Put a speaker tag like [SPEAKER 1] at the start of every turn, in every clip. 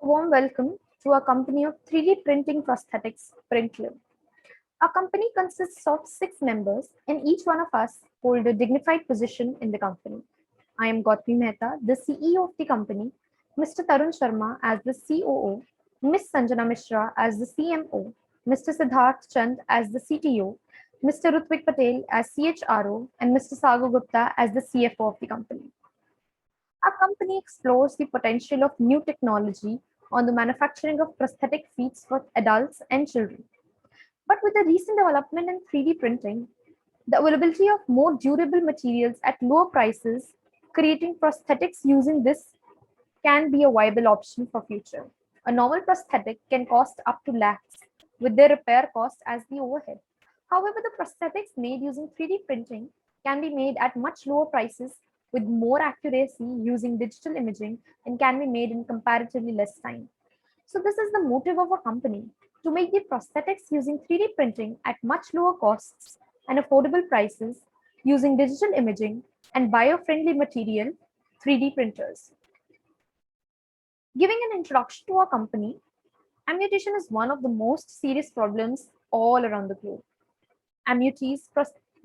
[SPEAKER 1] A warm welcome to our company of 3D printing prosthetics, PRINTLIM. Our company consists of 6 members, and each one of us hold a dignified position in the company. I am GAUTAMI MEHTA, the CEO of the company, Mr. TARUN Sharma as the COO, Ms. SANJANA MISHRA as the CMO, Mr. SIDHARTHA as the CTO, Mr. RUTVIK PATEL as CHRO, and Mr. Sagar Gupta as the CFO of the company. Our company explores the potential of new technology on the manufacturing of prosthetic feet for adults and children. But with the recent development in 3D printing, the availability of more durable materials at lower prices, creating prosthetics using this can be a viable option for future. A normal prosthetic can cost up to lakhs, with their repair cost as the overhead. However, the prosthetics made using 3D printing can be made at much lower prices with more accuracy using digital imaging and can be made in comparatively less time. So this is the motive of our company, to make the prosthetics using 3D printing at much lower costs and affordable prices using digital imaging and bio-friendly material 3D printers. Giving an introduction to our company, amputation is one of the most serious problems all around the globe. Amputees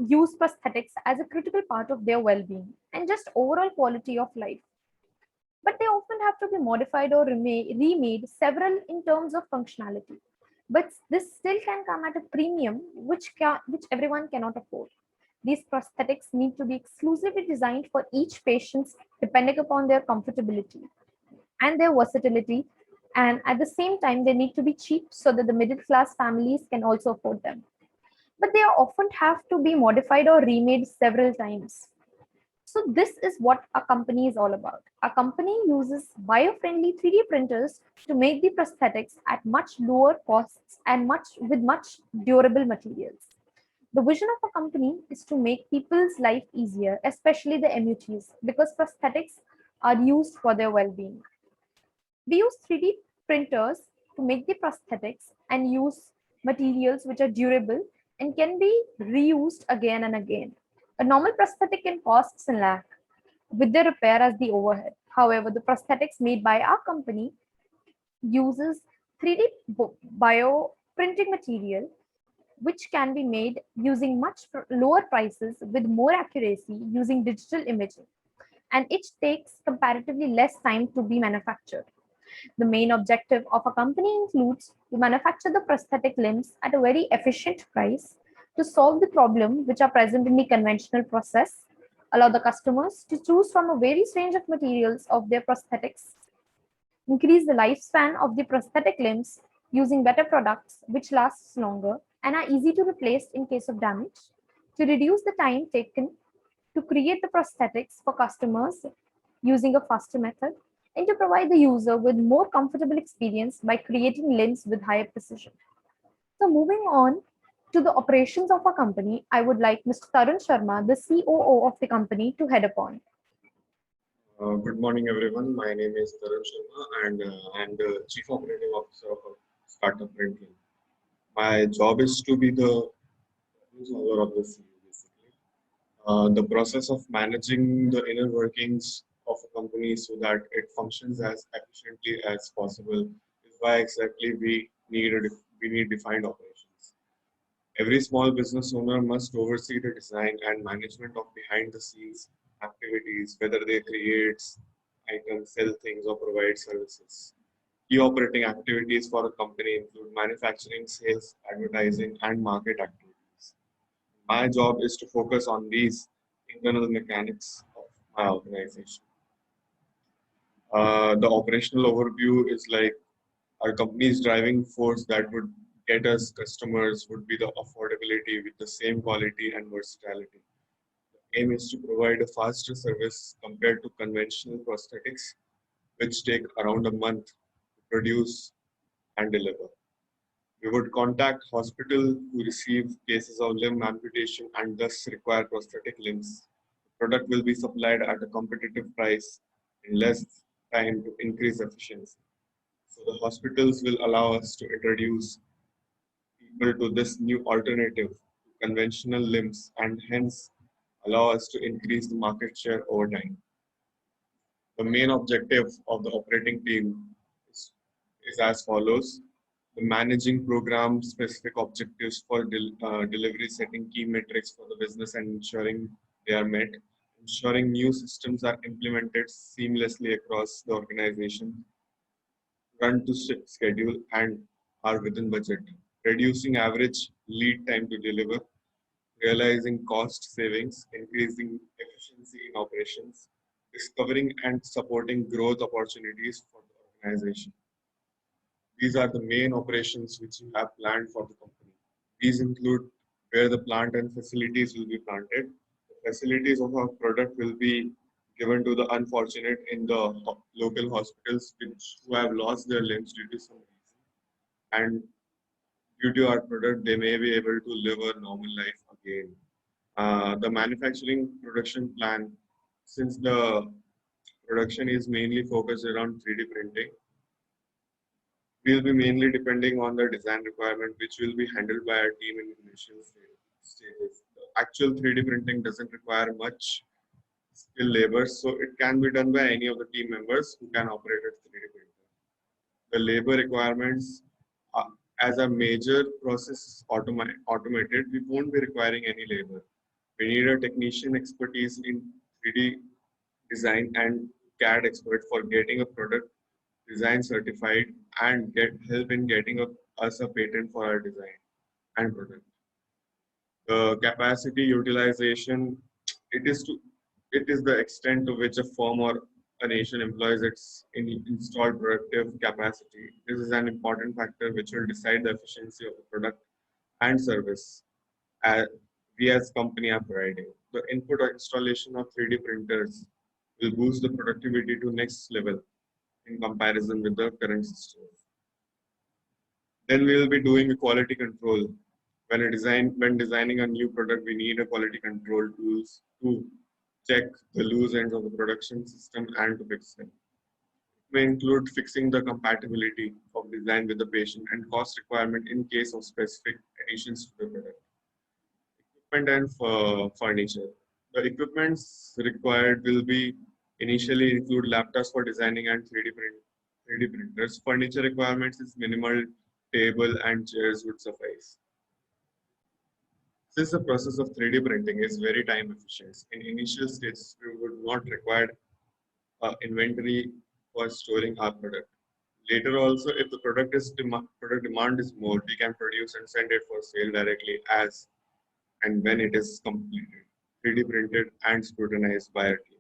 [SPEAKER 1] use prosthetics as a critical part of their well-being and just overall quality of life. But they often have to be modified or remade several in terms of functionality. But this still can come at a premium which everyone cannot afford. These prosthetics need to be exclusively designed for each patient depending upon their comfortability and their versatility, and at the same time they need to be cheap so that the middle class families can also afford them. But they often have to be modified or remade several times. So this is what a company is all about. A company uses bio-friendly 3D printers to make the prosthetics at much lower costs and with much durable materials. The vision of a company is to make people's life easier, especially the amputees, because prosthetics are used for their well-being. We use 3D printers to make the prosthetics and use materials which are durable and can be reused again and again. A normal prosthetic can cost in lakh with the repair as the overhead. However, the prosthetics made by our company uses 3D bio printing material which can be made using much lower prices with more accuracy using digital imaging, and it takes comparatively less time to be manufactured. The main objective of a company includes to manufacture the prosthetic limbs at a very efficient price to solve the problem which are present in the conventional process, allow the customers to choose from a various range of materials of their prosthetics, increase the lifespan of the prosthetic limbs using better products which lasts longer and are easy to replace in case of damage, to reduce the time taken to create the prosthetics for customers using a faster method, and to provide the user with more comfortable experience by creating limbs with higher precision. So moving on to the operations of our company, I would like Mr. Tarun Sharma, the COO of the company, to head upon.
[SPEAKER 2] Good morning, everyone. My name is Tarun Sharma, and I'm the Chief Operating Officer of a startup PRINTLIM. My job is to be the user of the CEO, basically. The process of managing the inner workings of a company so that it functions as efficiently as possible is why exactly we need defined operations. Every small business owner must oversee the design and management of behind the scenes activities, whether they create items, sell things, or provide services. Key operating activities for a company include manufacturing, sales, advertising, and market activities. My job is to focus on these internal mechanics of my organization. The operational overview is like our company's driving force that would get us customers would be the affordability with the same quality and versatility. The aim is to provide a faster service compared to conventional prosthetics, which take around a month to produce and deliver. We would contact hospitals who receive cases of limb amputation and thus require prosthetic limbs. The product will be supplied at a competitive price in less time to increase efficiency. So the hospitals will allow us to introduce people to this new alternative to conventional limbs and hence allow us to increase the market share over time. The main objective of the operating team is is as follows. The managing program specific objectives for delivery, setting key metrics for the business and ensuring they are met, ensuring new systems are implemented seamlessly across the organization, run to schedule and are within budget, reducing average lead time to deliver, realizing cost savings, increasing efficiency in operations, discovering and supporting growth opportunities for the organization. These are the main operations which you have planned for the company. These include where the plant and facilities will be planted. The facilities of our product will be given to the unfortunate in the local hospitals who have lost their limbs due to some reason. And due to our product, they may be able to live a normal life again. The manufacturing production plan, since the production is mainly focused around 3D printing, we'll be mainly depending on the design requirement, which will be handled by our team in initial stages. The actual 3D printing doesn't require much skilled labor, so it can be done by any of the team members who can operate a 3D printer. The labor requirements, uh, as a major process is automated, we won't be requiring any labor. We need a technician expertise in 3D design and CAD expert for getting a product design certified and get help in getting us a patent for our design and product. The capacity utilization, it is the extent to which a firm or a nation employs its installed productive capacity. This is an important factor which will decide the efficiency of the product and service as we as company are providing. The input or installation of 3D printers will boost the productivity to next level in comparison with the current systems. Then we will be doing a quality control. When designing a new product, we need a quality control tools to check the loose ends of the production system and to fix them. It may include fixing the compatibility of design with the patient and cost requirement in case of specific additions to the product. Equipment and furniture. The equipments required will be initially include laptops for designing and 3D printers. Furniture requirements is minimal, table and chairs would suffice. Since the process of 3D printing is very time efficient, in initial stages we would not require inventory for storing our product. Later also, if the product demand is more, we can produce and send it for sale directly as and when it is completed, 3D printed and scrutinized by our team.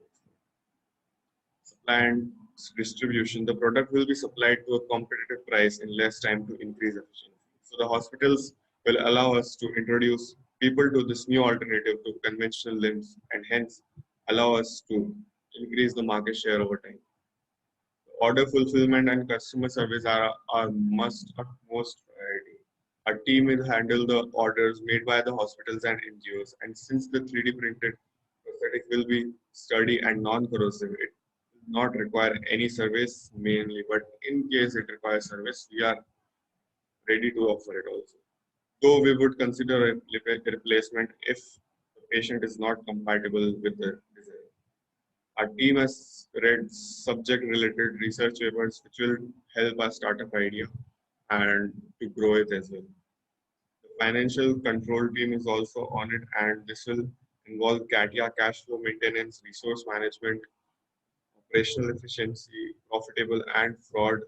[SPEAKER 2] Supply and distribution, the product will be supplied to a competitive price in less time to increase efficiency. So the hospitals will allow us to introduce people to this new alternative to conventional limbs and hence allow us to increase the market share over time. Order fulfillment and customer service are our utmost priority. Our team will handle the orders made by the hospitals and NGOs, and since the 3D printed prosthetic will be sturdy and non-corrosive, it will not require any service mainly, but in case it requires service, we are ready to offer it also. Though we would consider a replacement if the patient is not compatible with the design. Our team has read subject-related research papers which will help our startup idea and to grow it as well. The financial control team is also on it, and this will involve CATIA, cash flow maintenance, resource management, operational efficiency, profitable and fraud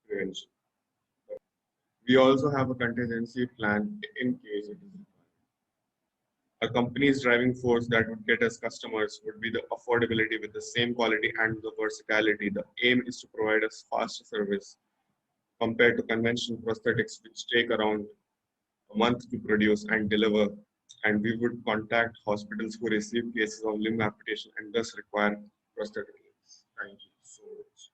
[SPEAKER 2] prevention. We also have a contingency plan in case it is required. A company's driving force that would get us customers would be the affordability with the same quality and the versatility. The aim is to provide us faster service compared to conventional prosthetics, which take around a month to produce and deliver. And we would contact hospitals who receive cases of limb amputation and thus require prosthetic limbs. Thank you so much.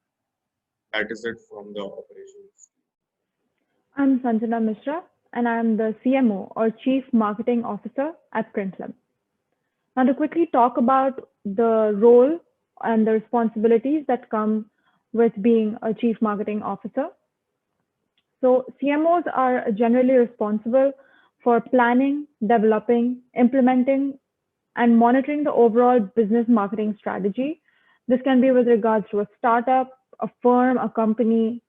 [SPEAKER 2] That is it from the operations.
[SPEAKER 3] I'm SANJANA MISHRA, and I'm the CMO or Chief Marketing Officer at PRINTLIM. Now, to quickly talk about the role and the responsibilities that come with being a Chief Marketing Officer. So, CMOs are generally responsible for planning, developing, implementing, and monitoring the overall business marketing strategy. This can be with regards to a startup, a firm, a company,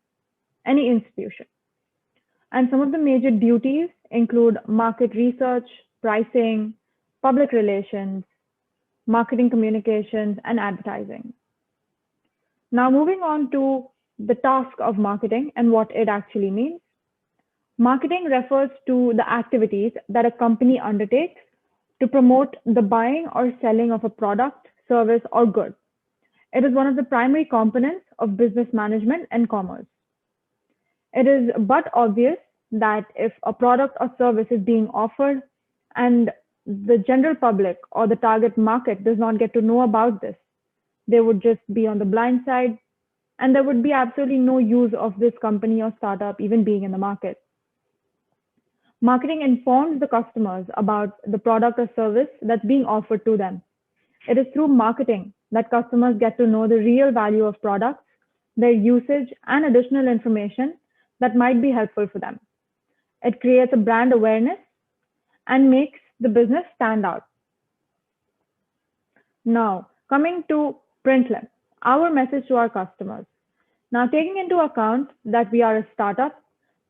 [SPEAKER 3] any institution. And some of the major duties include market research, pricing, public relations, marketing communications, and advertising. Now, moving on to the task of marketing and what it actually means. Marketing refers to the activities that a company undertakes to promote the buying or selling of a product, service, or good. It is one of the primary components of business management and commerce. It is but obvious that if a product or service is being offered and the general public or the target market does not get to know about this, they would just be on the blind side and there would be absolutely no use of this company or startup even being in the market. Marketing informs the customers about the product or service that's being offered to them. It is through marketing that customers get to know the real value of products, their usage, and additional information that might be helpful for them. It creates a brand awareness and makes the business stand out. Now, coming to PRINTLIM, our message to our customers. Now, taking into account that we are a startup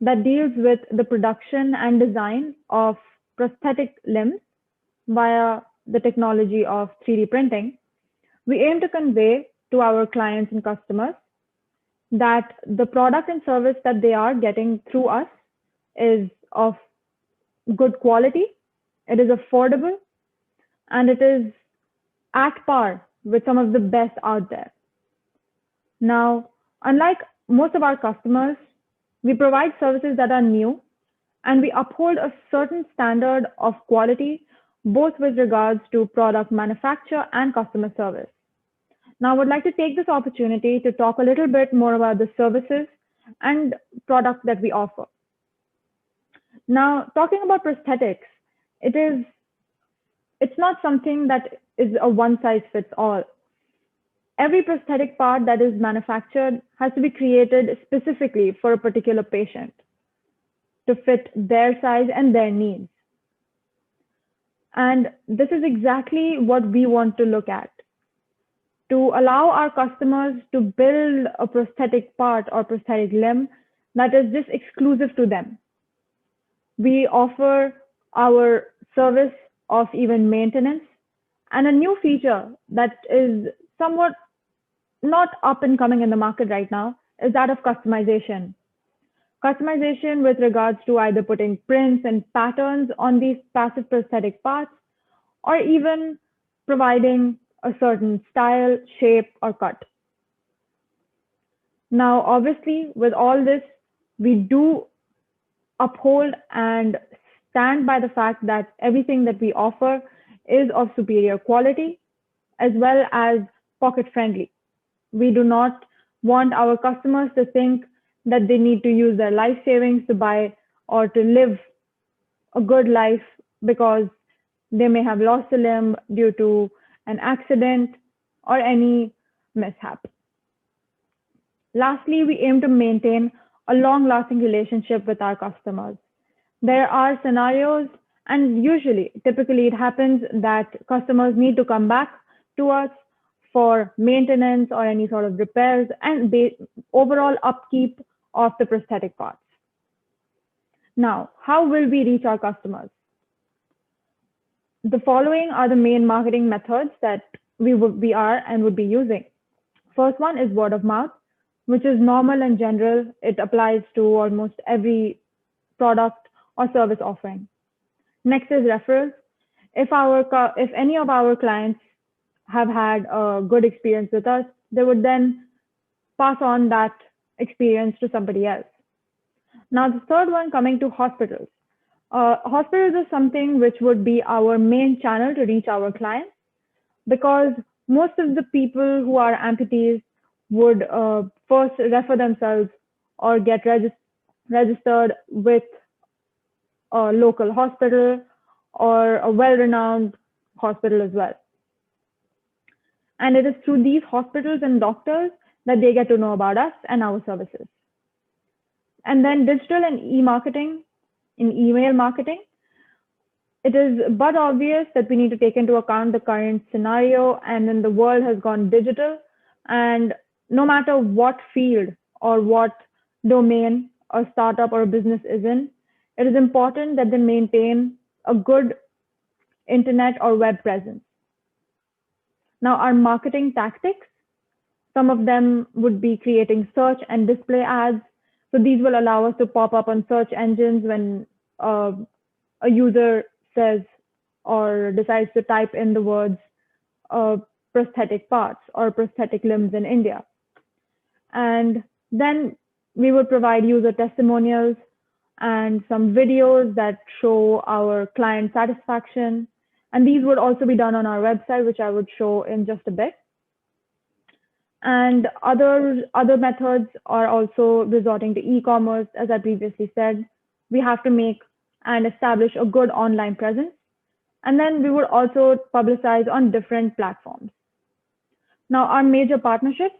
[SPEAKER 3] that deals with the production and design of prosthetic limbs via the technology of 3D printing, we aim to convey to our clients and customers that the product and service that they are getting through us is of good quality, it is affordable, and it is at par with some of the best out there. Now, unlike most of our customers, we provide services that are new and we uphold a certain standard of quality, both with regards to product manufacture and customer service. Now, I would like to take this opportunity to talk a little bit more about the services and products that we offer. Now, talking about prosthetics, it's not something that is a one size fits all. Every prosthetic part that is manufactured has to be created specifically for a particular patient to fit their size and their needs. And this is exactly what we want to look at, to allow our customers to build a prosthetic part or prosthetic limb that is just exclusive to them. We offer our service of even maintenance, and a new feature that is somewhat not up and coming in the market right now is that of customization. Customization with regards to either putting prints and patterns on these passive prosthetic parts, or even providing a certain style, shape, or cut. Now, obviously, with all this, we do uphold and stand by the fact that everything that we offer is of superior quality as well as pocket friendly. We do not want our customers to think that they need to use their life savings to buy or to live a good life because they may have lost a limb due to an accident or any mishap. Lastly, we aim to maintain a long-lasting relationship with our customers. There are scenarios, and typically it happens that customers need to come back to us for maintenance or any sort of repairs and overall upkeep of the prosthetic parts. Now, how will we reach our customers? The following are the main marketing methods that we are and would be using. First one is word of mouth, which is normal and general. It applies to almost every product or service offering. Next is referrals. If any of our clients have had a good experience with us, they would then pass on that experience to somebody else. Now, the third one, coming to hospitals. Hospitals is something which would be our main channel to reach our clients, because most of the people who are amputees would first refer themselves or get registered with a local hospital or a well-renowned hospital as well. And it is through these hospitals and doctors that they get to know about us and our services. And then digital and e-marketing, in email marketing, it is but obvious that we need to take into account the current scenario, and then the world has gone digital, and no matter what field or what domain a startup or a business is in, it is important that they maintain a good internet or web presence. Now, our marketing tactics, some of them would be creating search and display ads. So these will allow us to pop up on search engines when a user says or decides to type in the words prosthetic parts or prosthetic limbs in India. And then we would provide user testimonials and some videos that show our client satisfaction. And these would also be done on our website, which I would show in just a bit. And other methods are also resorting to e-commerce. As I previously said, we have to make and establish a good online presence. And then we would also publicize on different platforms. Now, our major partnerships,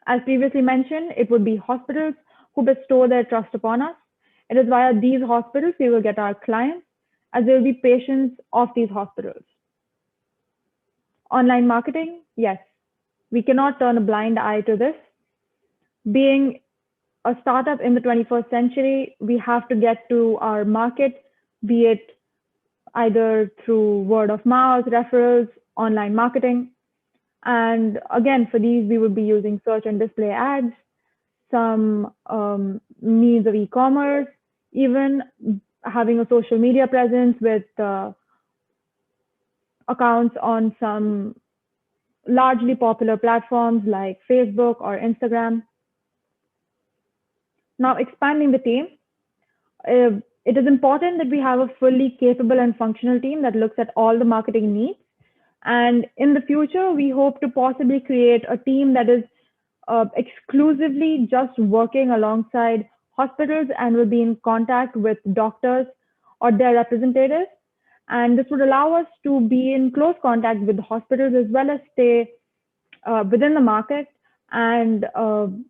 [SPEAKER 3] as previously mentioned, it would be hospitals who bestow their trust upon us. It is via these hospitals we will get our clients, as they will be patients of these hospitals. Online marketing, yes, we cannot turn a blind eye to this. Being a startup in the 21st century, we have to get to our market, be it either through word of mouth, referrals, online marketing. And again, for these, we would be using search and display ads, some means of e-commerce, even having a social media presence with accounts on some largely popular platforms like Facebook or Instagram. Now, expanding the team, it is important that we have a fully capable and functional team that looks at all the marketing needs. And in the future, we hope to possibly create a team that is exclusively just working alongside hospitals and will be in contact with doctors or their representatives. And this would allow us to be in close contact with the hospitals as well as stay within the market and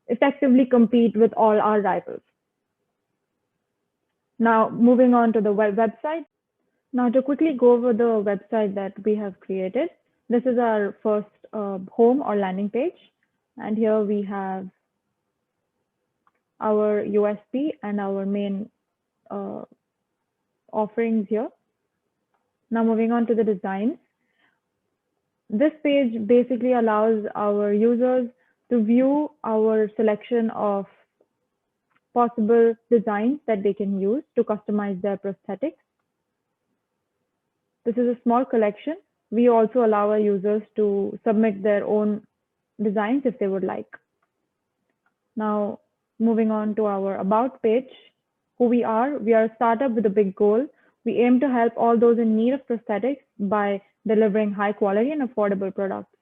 [SPEAKER 3] effectively compete with all our rivals. Now, moving on to the website. Now, to quickly go over the website that we have created, this is our first home or landing page. And here we have our USP and our main offerings here. Now, moving on to the designs. This page basically allows our users to view our selection of possible designs that they can use to customize their prosthetics. This is a small collection. We also allow our users to submit their own designs if they would like. Now, moving on to our about page, who we are a startup with a big goal. We aim to help all those in need of prosthetics by delivering high quality and affordable products.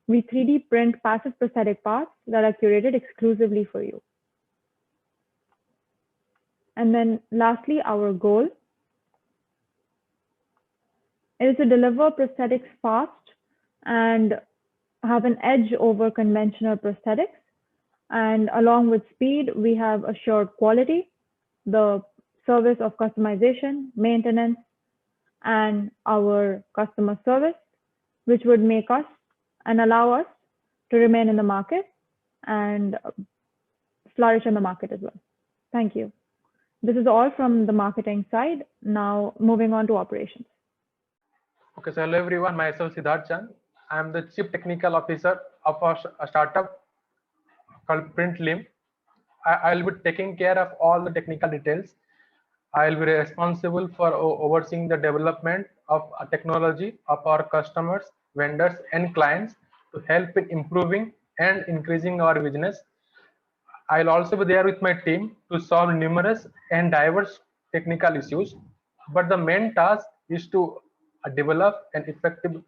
[SPEAKER 3] We 3D print passive prosthetic parts that are curated exclusively for you. And then lastly, our goal is to deliver prosthetics fast and have an edge over conventional prosthetics. And along with speed, we have assured quality, the service of customization, maintenance, and our customer service, which would make us and allow us to remain in the market and flourish in the market as well. Thank you. This is all from the marketing side. Now moving on to operations.
[SPEAKER 4] Okay, so hello everyone, myself SIDHARTHA. I am the Chief Technical Officer of a startup called PRINTLIM. I will be taking care of all the technical details. I will be responsible for overseeing the development of a technology of our customers, vendors, and clients to help in improving and increasing our business. I'll also be there with my team to solve numerous and diverse technical issues. But the main task is to develop an effective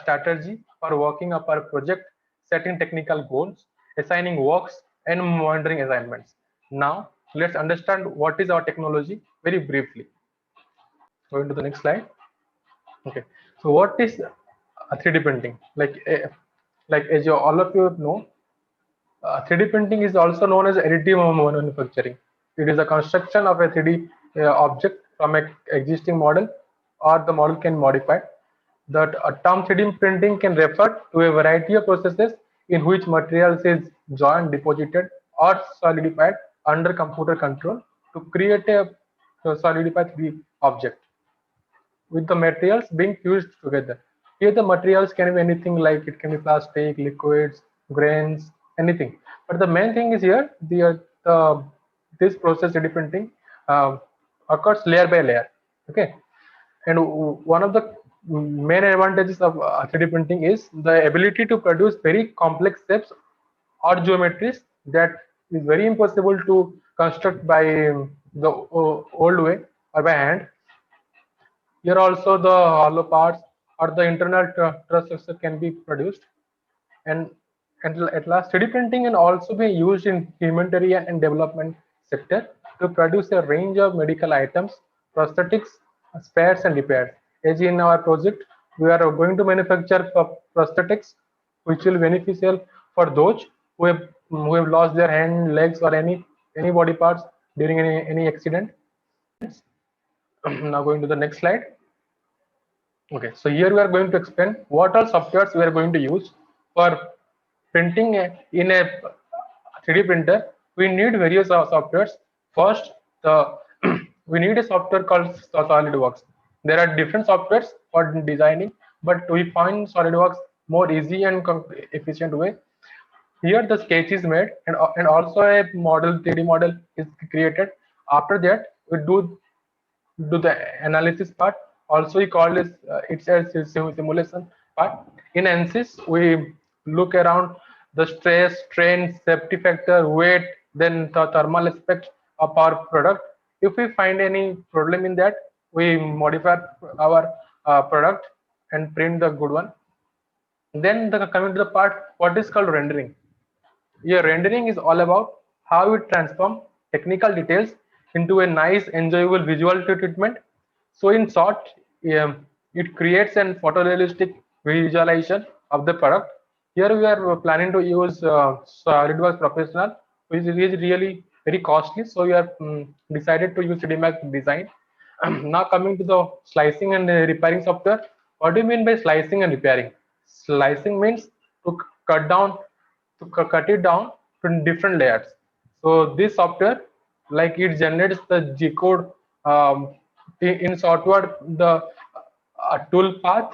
[SPEAKER 4] strategy for working up our project, setting technical goals, assigning works, and monitoring assignments. Now, let's understand what is our technology very briefly. Going to the next slide. Okay, so what is 3D printing? Like as all of you know, 3D printing is also known as additive manufacturing. It is a construction of a 3D object from an existing model, or the model can modify. That term 3D printing can refer to a variety of processes in which materials is joined, deposited, or solidified under computer control to create a solidified 3D object with the materials being fused together. Here the materials can be anything, like it can be plastic, liquids, grains, anything. But the main thing is here this process 3D printing occurs layer by layer. Okay, and one of the main advantages of 3D printing is the ability to produce very complex shapes or geometries that is very impossible to construct by the old way or by hand. Here also the hollow parts or the internal truss structure can be produced, and at last 3D printing can also be used in humanitarian and development sector to produce a range of medical items, prosthetics, spares and repairs. As in our project, we are going to manufacture prosthetics which will be beneficial for those who have lost their hand, legs or any body parts during any accident. Now going to the next slide. Okay, so here we are going to explain what all softwares we are going to use for printing in a 3D printer. We need various softwares. First, we need a software called SolidWorks. There are different softwares for designing, but we find SolidWorks more easy and efficient way. Here the sketch is made, and also a model, 3D model is created. After that, we do the analysis part. Also we call this it's a simulation part. In ANSYS we look around the stress, strain, safety factor, weight, then the thermal aspect of our product. If we find any problem in that, we modify our product and print the good one. Then coming to the part what is called rendering. Yeah, rendering is all about how we transform technical details into a nice, enjoyable visual treatment. So in short, it creates an photorealistic visualization of the product. Here we are planning to use SolidWorks Professional, which is really very costly. So we are decided to use 3D Max Design. Now coming to the slicing and repairing software. What do you mean by slicing and repairing? Slicing means to cut it down to different layers. So this software, like it generates the G code in software, the tool path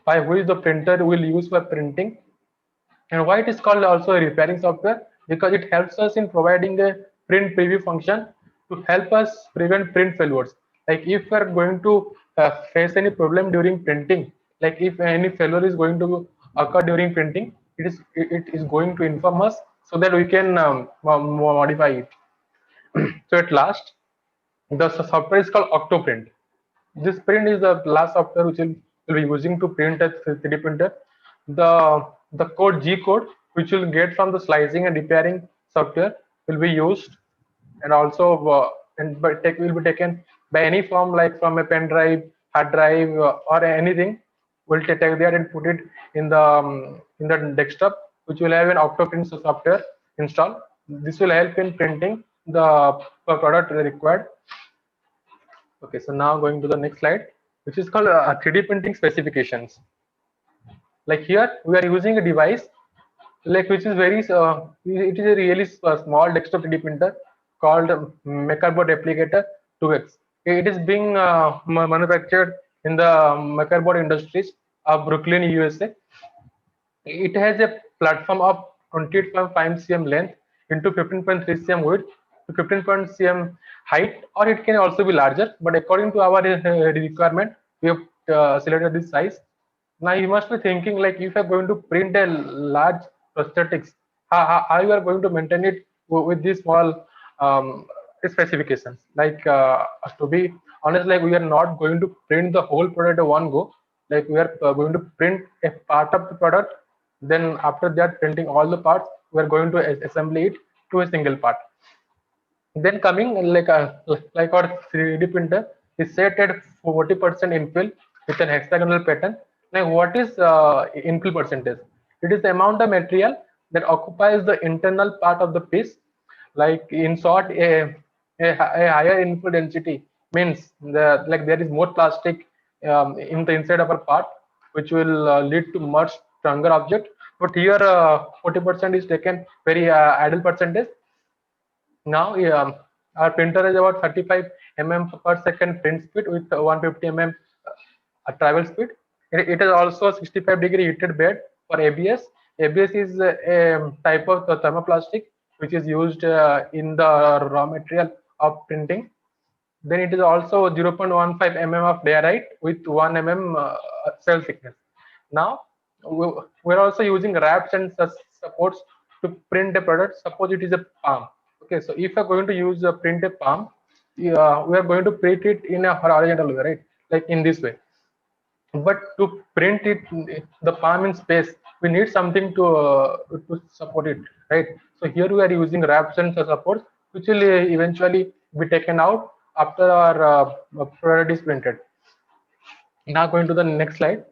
[SPEAKER 4] by which the printer will use for printing. And why it is called also a repairing software? Because it helps us in providing a print preview function to help us prevent print failures. Like if we are going to face any problem during printing, like if any failure is going to occur during printing, it is going to inform us so that we can modify it. So at last, the software is called Octoprint. This print is the last software which will be using to print a 3D printer. The code G code which will get from the slicing and repairing software will be used, and also will be taken by any form, like from a pen drive, hard drive, or anything. We'll take that and put it in the desktop, which will have an Octoprint software installed. This will help in printing the product required. Okay, so now going to the next slide, which is called 3D printing specifications. Like here we are using a device like which is very it is a really small desktop 3D printer called MakerBot Replicator 2X. It is being manufactured in the MakerBot Industries of Brooklyn, USA. It has a platform of 28.5 cm length into 15.3 cm width to 15 cm height, or it can also be larger, but according to our requirement we have selected this size. Now you must be thinking, like, if you are going to print a large prosthetics, how you are going to maintain it with these small specifications? Like, to be honest, like, we are not going to print the whole product at one go. Like, we are going to print a part of the product, then after that printing all the parts, we are going to assemble it to a single part. Then coming like our 3D printer is set at 40% infill with an hexagonal pattern. Like, what is infill percentage? It is the amount of material that occupies the internal part of the piece. Like, in short, a higher infill density means there is more plastic in the inside of a part, which will lead to much stronger object. But here 40% is taken very idle percentage. Now our printer is about 35 per second print speed with 150 travel speed. It is also 65-degree heated bed for ABS. ABS is a type of thermoplastic which is used in the raw material of printing. Then it is also 0.15 mm of diorite with 1 mm cell thickness. Now we're also using wraps and supports to print a product. Suppose it is a palm. Okay, so if you're going to use a print a palm, we are going to print it in a horizontal way, right? Like in this way. But to print it, the palm in space, we need something to support it, right? So here we are using wraps and supports, which will eventually be taken out after our product is printed. Now going to the next slide.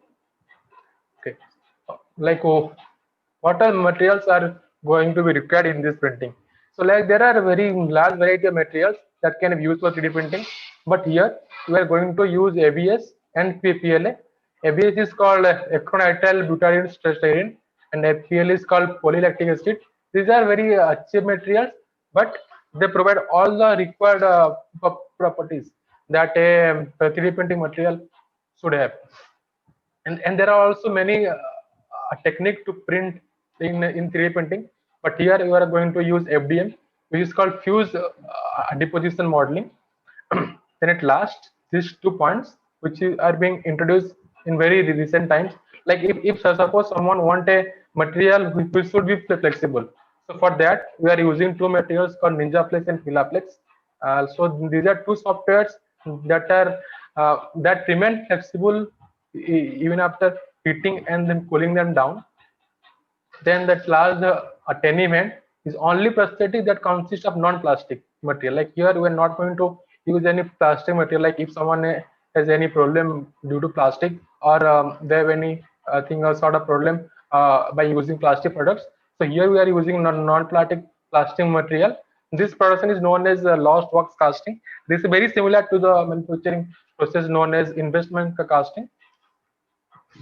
[SPEAKER 4] Okay, like what all materials are going to be required in this printing? So like there are a very large variety of materials that can be used for 3D printing, but here we are going to use ABS and PLA. ABS is called acronyl butadiene styrene, and PLA is called polylactic acid. These are very cheap materials, but they provide all the required properties that a 3D printing material should have. And there are also many technique to print in 3D printing, but here you are going to use FDM, which is called fuse deposition modeling. Then at last, these 2 points which are being introduced in very recent times, like if suppose someone want a material which should be flexible, so for that we are using 2 materials called NinjaFlex and Filaplex. So these are 2 softwares that are that remain flexible even after heating and then cooling them down. Then that last attainment is only prosthetic that consists of non-plastic material. Like here we are not going to use any plastic material. Like if someone has any problem due to plastic, or they have any sort of problem by using plastic products, so here we are using non-plastic material. This production is known as lost works casting. This is very similar to the manufacturing process known as investment casting.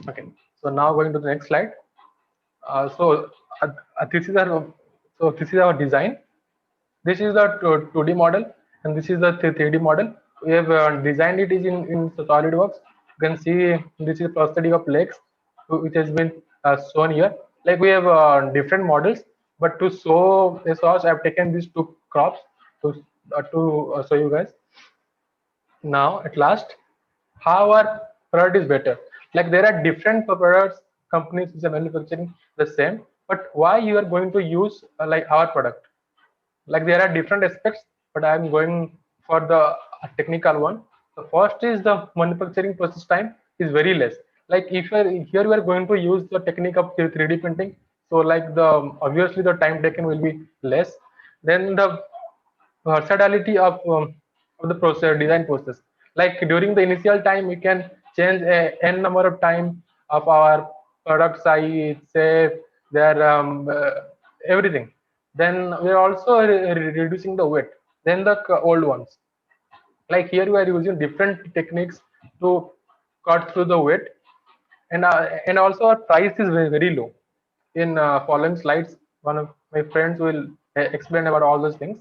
[SPEAKER 4] Okay, so now going to the next slide. This is our design. This is the 2D model, and this is the 3D model. We have designed it in SolidWorks. You can see this is prosthetic of legs, which has been shown here. Like we have different models, but to show this, I have taken these 2 crops to show you guys. Now at last, how our product is better. Like there are different products, companies which are manufacturing the same, but why you are going to use like our product? Like there are different aspects, but I am going for the technical one. The first is the manufacturing process time is very less. Like if here we are going to use the technique of 3D printing, so like obviously the time taken will be less. Then the versatility of the process design process. Like during the initial time, we can change n number of time of our product size, shape, their everything. Then we are also reducing the weight than the old ones. Like here we are using different techniques to cut through the weight, and also our price is very low. In following slides, one of my friends will explain about all those things.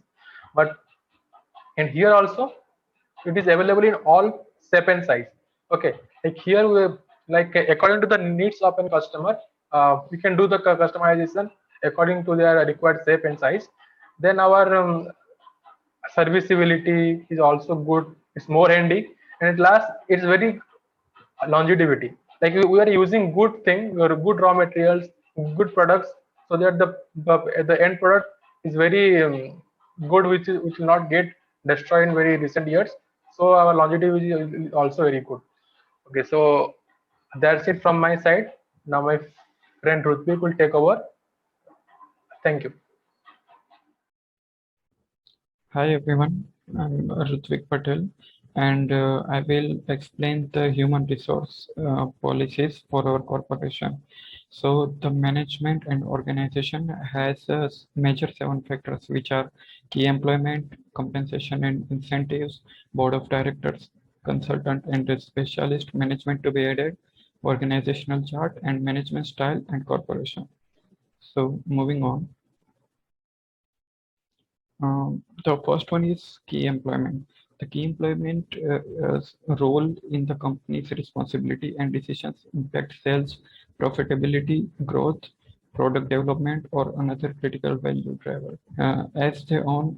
[SPEAKER 4] But and here also it is available in all shape and size. Okay, like here we like according to the needs of a customer, we can do the customization according to their required shape and size. Then our serviceability is also good. It's more handy, and at last it's very longevity. Like we are using good thing, good raw materials, good products, so that the end product is very good, which will not get destroyed in very recent years. So our longevity is also very good. Okay, so that's it from my side. Now my friend RUTVIK will take over. Thank you.
[SPEAKER 5] Hi everyone, I'm RUTVIK Patel, and I will explain the human resource policies for our corporation. So the management and organization has major 7 factors, which are key employment, compensation and incentives, board of directors, consultant and specialist, management to be added, organizational chart, and management style and corporation. So moving on. The first one is key employment. The key employment role in the company's responsibility and decisions impact sales, profitability, growth, product development, or another critical value driver. As they own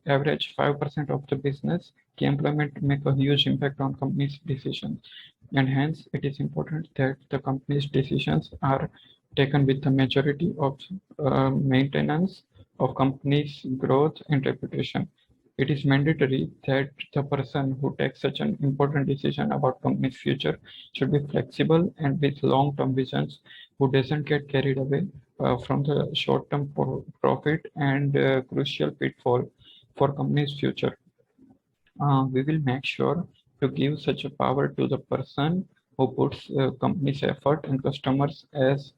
[SPEAKER 5] average 5% of the business, key employment make a huge impact on company's decisions. And hence, it is important that the company's decisions are taken with the majority of maintenance of company's growth and reputation. It is mandatory that the person who takes such an important decision about company's future should be flexible and with long-term visions, who doesn't get carried away from the short-term profit and crucial pitfall for company's future. We will make sure to give such a power to the person who puts company's effort and customers as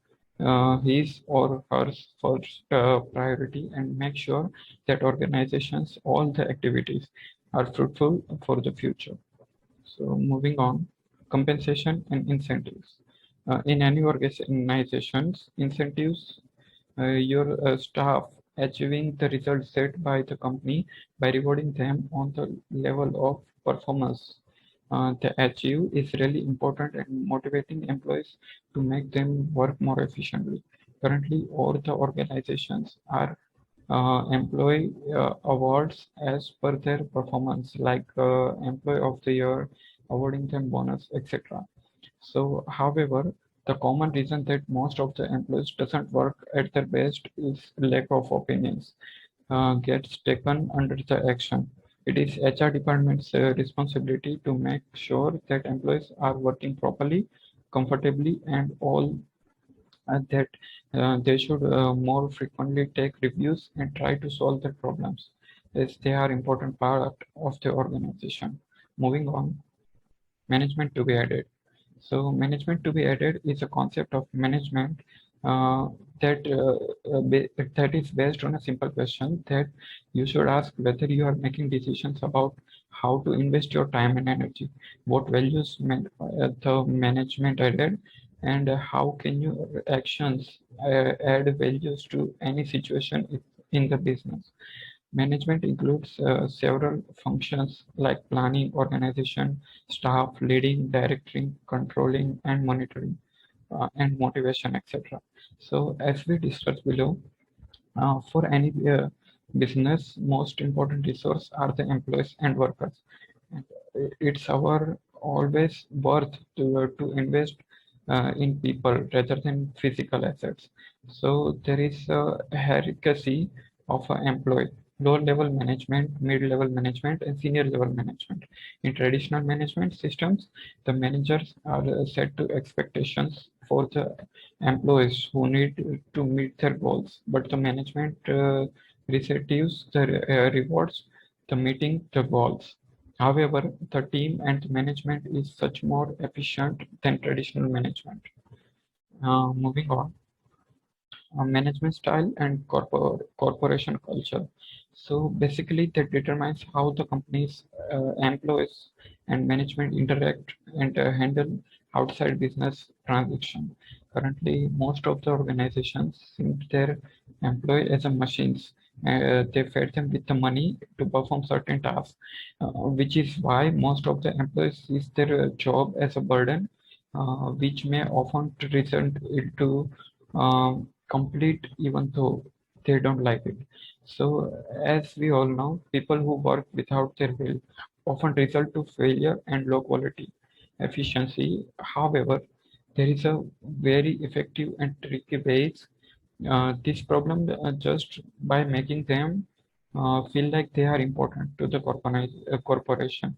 [SPEAKER 5] his or her first priority, and make sure that organizations, all the activities are fruitful for the future. So moving on, compensation and incentives. In any organizations, incentives your staff achieving the results set by the company by rewarding them on the level of performance they achieve is really important and motivating employees to make them work more efficiently. Currently, all the organizations are employee awards as per their performance, like Employee of the Year, awarding them bonus, etc. So, however, the common reason that most of the employees doesn't work at their best is lack of opinions gets taken under the action. It is HR department's responsibility to make sure that employees are working properly, comfortably, and all that they should more frequently take reviews and try to solve their problems, as they are important part of the organization. Moving on, management to be added. So management to be added is a concept of management uh, that is based on a simple question that you should ask whether you are making decisions about how to invest your time and energy, what values the management added, and how can your actions add values to any situation in the business. Management includes several functions like planning, organization, staff, leading, directing, controlling, and monitoring, and motivation, etc. So, as we discussed below, for any business, most important resource are the employees and workers. And it's our always worth to invest in people rather than physical assets. So there is a hierarchy of an employee: low level management, mid level management, and senior level management. In traditional management systems, the managers are set to expectations for the employees who need to meet their goals, but the management receives the rewards the meeting the goals. However, the team and management is such more efficient than traditional management. Moving on, management style and corporation culture. So basically, that determines how the company's employees and management interact and handle outside business transaction. Currently, most of the organizations see their employee as a machines. They fed them with the money to perform certain tasks, which is why most of the employees see their job as a burden, which may often result into complete even though they don't like it. So, as we all know, people who work without their will often result to failure and low quality efficiency. However, there is a very effective and tricky ways this problem just by making them feel like they are important to the corporation.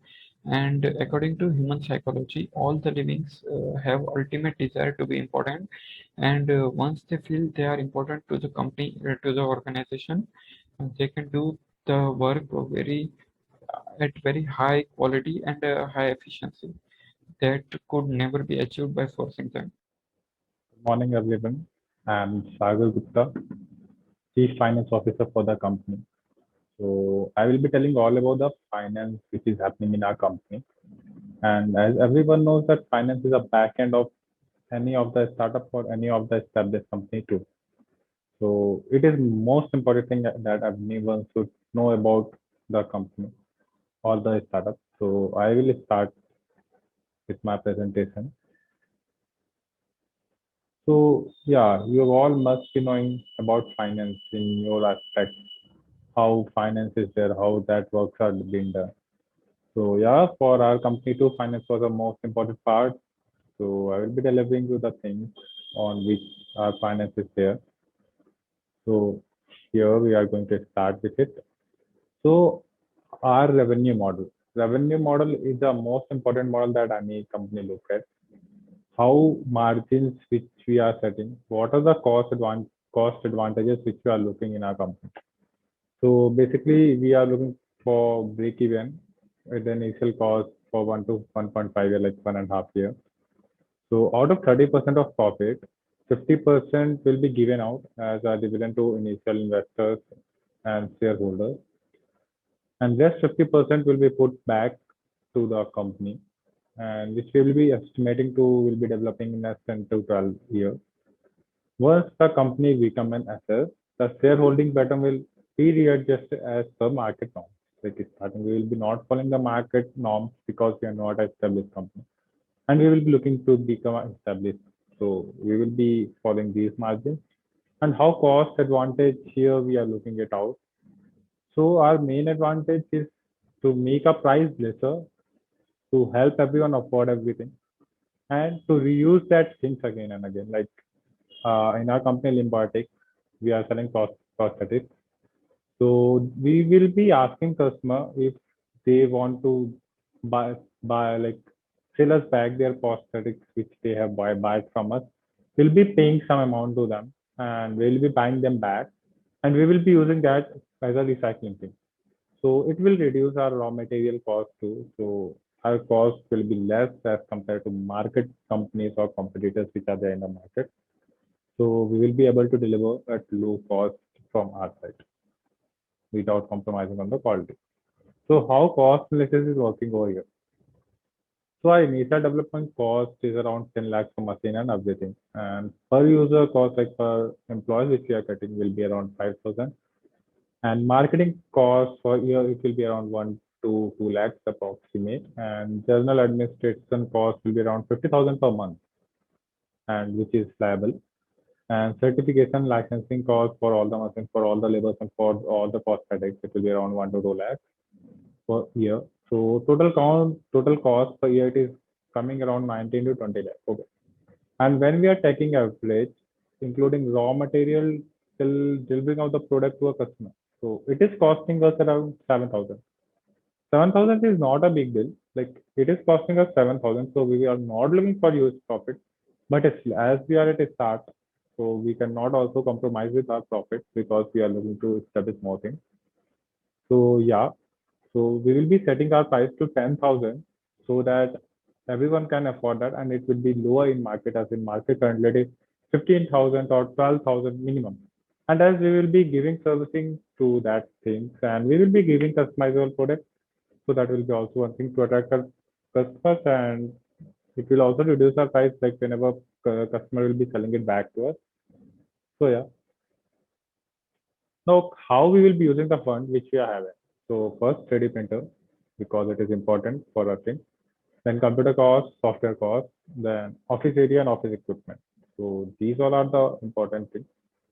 [SPEAKER 5] And according to human psychology, all the livings have ultimate desire to be important. And once they feel they are important to the company, to the organization, they can do the work at very high quality and high efficiency that could never be achieved by forcing them.
[SPEAKER 6] Good morning, everyone. I'm Sagar Gupta, Chief Finance Officer for the company. So I will be telling all about the finance which is happening in our company. And as everyone knows that finance is a back end of any of the startup or any of the established company too. So it is most important thing that everyone should know about the company or the startup. So I will start with my presentation. So yeah, you all must be knowing about finance in your aspect, how finance is there, how that works are being done. So yeah, for our company too, finance was the most important part. So I will be delivering you the things on which our finance is there. So here we are going to start with it. So our revenue model. Revenue model is the most important model that any company look at. How margins which we are setting, what are the cost advantages which we are looking in our company. So basically we are looking for break even with the initial cost for 1 to 1.5 year, like 1.5 years. So out of 30% of profit, 50% will be given out as a dividend to initial investors and shareholders, and rest 50% will be put back to the company, and which we will be estimating to will be developing in less 10 to 12 years. Once the company become an asset, the shareholding pattern will be readjusted as per market norms. Like starting, we will be not following the market norms because we are not an established company, and we will be looking to become established. So we will be following these margins. And how cost advantage here we are looking it out. So our main advantage is to make a price lesser, to help everyone afford everything, and to reuse that things again and again. Like in our company Limbartic, we are selling prosthetics. So we will be asking customer if they want to buy like sell us back their prosthetics which they have buy from us. We'll be paying some amount to them and we'll be buying them back, and we will be using that as a recycling thing. So it will reduce our raw material cost too. So our cost will be less as compared to market companies or competitors which are there in the market. So we will be able to deliver at low cost from our side without compromising on the quality. So how cost analysis is working over here? So our initial development cost is around 10 lakhs for machine and everything. And per user cost, like per employee, which we are getting, will be around 5,000. And marketing cost for year, it will be around 1 to 2 lakhs approximate. And general administration cost will be around 50,000 per month, and which is liable. And certification licensing cost for all the machines, for all the labors, and for all the prosthetics, it will be around 1 to 2 lakhs per year. So total cost per year, it is coming around 19 to 20 lakhs. Okay. And when we are taking average, including raw material till delivering of the product to a customer, so it is costing us around 7,000. 7,000 is not a big deal. Like it is costing us 7,000, so we are not looking for huge profit. But as we are at a start, so we cannot also compromise with our profit because we are looking to establish more things. So yeah, so we will be setting our price to 10,000 so that everyone can afford that, and it will be lower in market, as in market currently it is 15,000 or 12,000 minimum. And as we will be giving servicing to that things, and we will be giving customizable products, so that will be also one thing to attract our customers, and it will also reduce our price like whenever customer will be selling it back to us. So yeah. Now, how we will be using the fund which we are having. So first 3D printer, because it is important for our thing. Then computer cost, software cost, then office area and office equipment. So these all are the important things.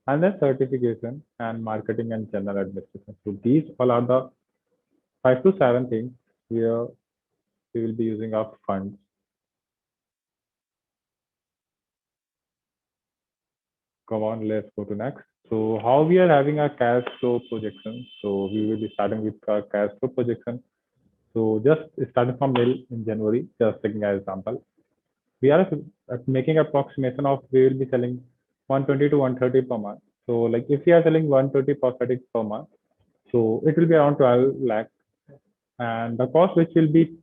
[SPEAKER 6] And then certification and marketing and general administration. So these all are the 5 to 7 things where we will be using our funds. Come on, let's go to next. So how we are having our cash flow projection. So we will be starting with our cash flow projection. So just starting from nil in January, just taking as example, we are making approximation of we will be selling 120 to 130 per month. So like if we are selling 130 prosthetics per month, so it will be around 12 lakh, and the cost which will be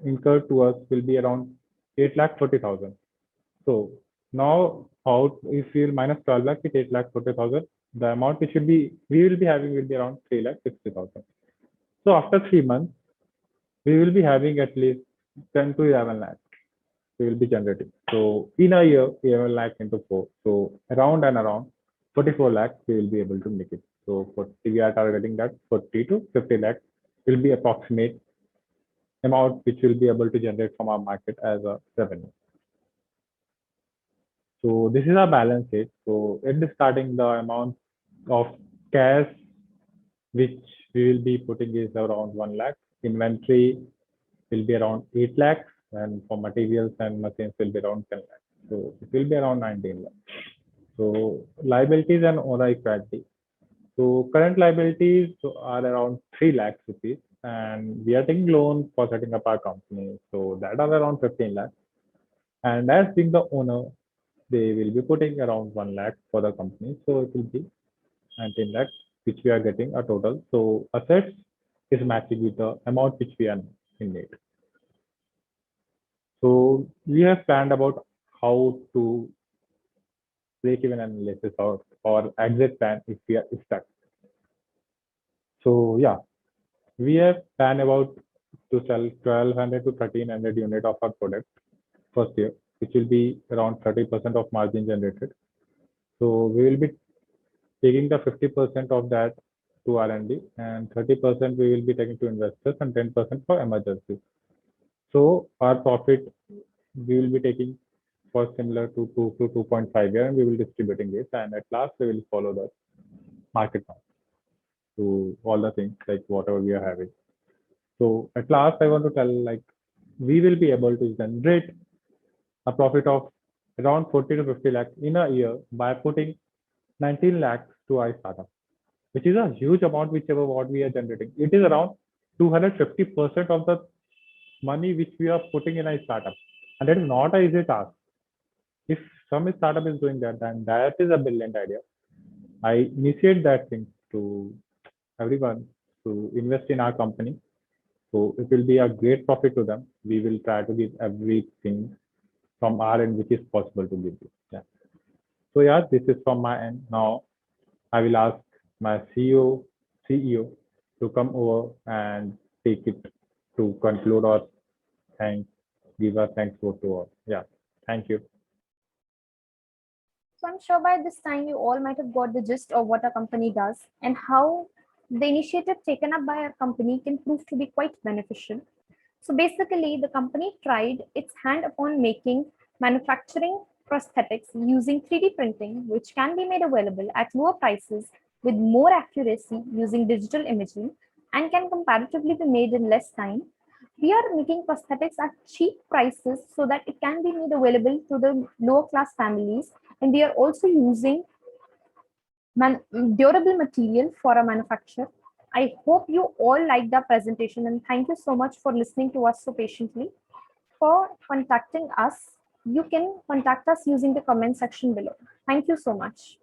[SPEAKER 6] incurred to us will be around 8 lakh 40,000. So now how if we will minus 12 lakh with 8 lakh 40,000, the amount which will be we will be having will be around 3 lakh 60,000. So after 3 months, we will be having at least 10 to 11 lakh we will be generating. So in a year, 11 lakh into 4. So around and around 44 lakhs, we will be able to make it. So we are targeting that 40 to 50 lakhs will be approximate amount which will be able to generate from our market as a revenue. So this is our balance sheet. So at the starting, the amount of cash which we will be putting is around 1 lakh. Inventory will be around 8 lakhs, and for materials and machines will be around 10 lakhs. So it will be around 19 lakhs. So liabilities and owner equity. So current liabilities are around 3 lakhs rupees, and we are taking loan for setting up our company. So that are around 15 lakhs. And as being the owner, they will be putting around 1 lakh for the company. So it will be 19 lakhs, which we are getting a total. So assets is matching with the amount which we are in need. So we have planned about how to break-even analysis or exit plan if we are stuck. So yeah, we have planned about to sell 1200 to 1300 unit of our product first year, which will be around 30% of margin generated. So we will be taking the 50% of that to R&D, and 30% we will be taking to investors, and 10% for emergency. So our profit we will be taking for similar to 2 to 2.5 year, and we will distributing it, and at last we will follow the market to all the things like whatever we are having. So at last I want to tell, like, we will be able to generate a profit of around 40 to 50 lakhs in a year by putting 19 lakhs to our startup, which is a huge amount, whichever what we are generating. It is around 250% of the money which we are putting in a startup. And that is not an easy task. If some startup is doing that, then that is a brilliant idea. I initiate that thing to everyone to invest in our company. So it will be a great profit to them. We will try to give everything from our end which is possible to give you. Yeah. So yeah, this is from my end. Now I will ask my CEO to come over and take it to conclude or give us thanks to all. Yeah, thank you.
[SPEAKER 1] So I'm sure by this time you all might have got the gist of what our company does and how the initiative taken up by our company can prove to be quite beneficial. So basically, the company tried its hand upon making manufacturing prosthetics using 3D printing, which can be made available at lower prices with more accuracy using digital imaging and can comparatively be made in less time. We are making prosthetics at cheap prices so that it can be made available to the lower class families. And we are also using durable material for a manufacture. I hope you all liked our presentation, and thank you so much for listening to us so patiently. For contacting us, you can contact us using the comment section below. Thank you so much.